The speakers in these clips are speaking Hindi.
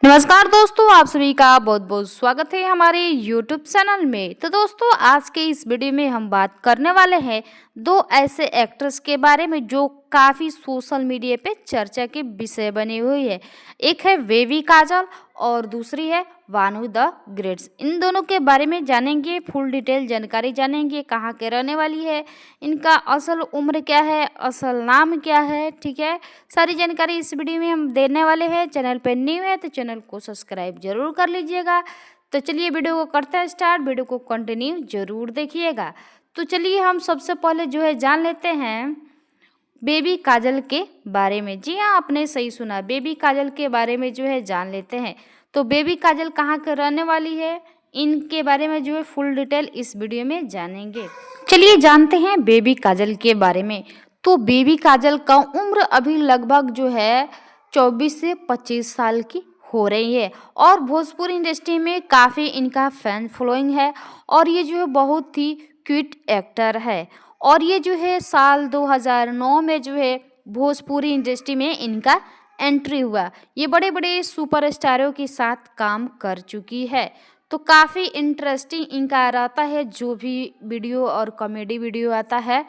नमस्कार दोस्तों, आप सभी का बहुत बहुत स्वागत है हमारे YouTube चैनल में। तो दोस्तों, आज के इस वीडियो में हम बात करने वाले हैं दो ऐसे एक्ट्रेस के बारे में जो काफ़ी सोशल मीडिया पे चर्चा के विषय बनी हुई है। एक है बेबी काजल और दूसरी है वानू द ग्रेट्स। इन दोनों के बारे में जानेंगे, फुल डिटेल जानकारी जानेंगे, कहाँ के रहने वाली है, इनका असल उम्र क्या है, असल नाम क्या है, ठीक है। सारी जानकारी इस वीडियो में हम देने वाले हैं। चैनल पर न्यू है तो चैनल को सब्सक्राइब जरूर कर लीजिएगा। तो चलिए वीडियो को करते हैं स्टार्ट, वीडियो को कंटिन्यू जरूर देखिएगा। तो चलिए हम सबसे पहले जो है जान लेते हैं बेबी काजल के बारे में। जी हाँ, आपने सही सुना, बेबी काजल के बारे में जो है जान लेते हैं। तो बेबी काजल कहाँ के रहने वाली है, इनके बारे में जो है फुल डिटेल इस वीडियो में जानेंगे। चलिए जानते हैं बेबी काजल के बारे में। तो बेबी काजल का उम्र अभी लगभग जो है 24 से 25 साल की हो रही है और भोजपुरी इंडस्ट्री में काफ़ी इनका फैन फॉलोइंग है और ये जो है बहुत ही क्यूट एक्टर है। और ये जो है साल 2009 में जो है भोजपुरी इंडस्ट्री में इनका एंट्री हुआ। ये बड़े बड़े सुपरस्टारों के साथ काम कर चुकी है। तो काफ़ी इंटरेस्टिंग इनका रहता है जो भी वीडियो और कॉमेडी वीडियो आता है।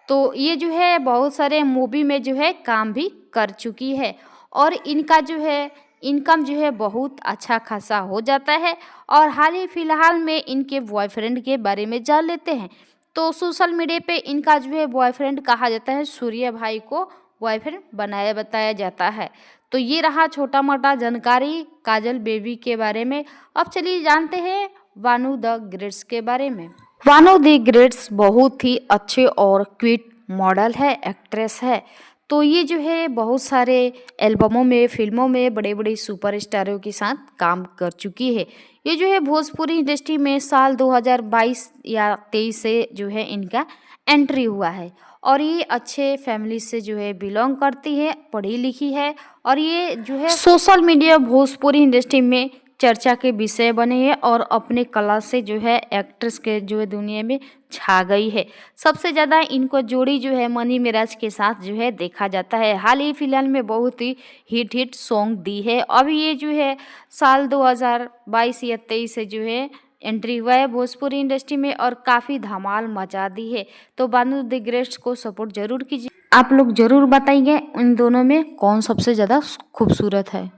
तो ये जो है बहुत सारे मूवी में जो है काम भी कर चुकी है और इनका जो है इनकम जो है बहुत अच्छा खासा हो जाता है। और हाल ही फिलहाल में इनके बॉयफ्रेंड के बारे में जान लेते हैं। तो सोशल मीडिया पे इनका जो है बॉयफ्रेंड कहा जाता है, सूर्य भाई को बॉयफ्रेंड बनाया बताया जाता है। तो ये रहा छोटा मोटा जानकारी काजल बेबी के बारे में। अब चलिए जानते हैं वानू द ग्रेट्स के बारे में। वानू द ग्रेट्स बहुत ही अच्छे और क्यूट मॉडल है, एक्ट्रेस है। तो ये जो है बहुत सारे एल्बमों में, फिल्मों में बड़े बड़े सुपरस्टारों के साथ काम कर चुकी है। ये जो है भोजपुरी इंडस्ट्री में साल 2022 या 23 से जो है इनका एंट्री हुआ है और ये अच्छे फैमिली से जो है बिलोंग करती है, पढ़ी लिखी है और ये जो है सोशल मीडिया भोजपुरी इंडस्ट्री में चर्चा के विषय बने हैं और अपने कला से जो है एक्ट्रेस के जो है दुनिया में छा गई है। सबसे ज़्यादा इनको जोड़ी जो है मनी मिराज के साथ जो है देखा जाता है। हाल ही फिलहाल में बहुत ही हिट सॉन्ग दी है। अभी ये जो है साल 2022 या 23 से जो है एंट्री हुआ है भोजपुरी इंडस्ट्री में और काफ़ी धमाल मचा दी है। तो वानू द ग्रेट्स को सपोर्ट जरूर कीजिए। आप लोग जरूर बताइए इन दोनों में कौन सबसे ज़्यादा खूबसूरत है।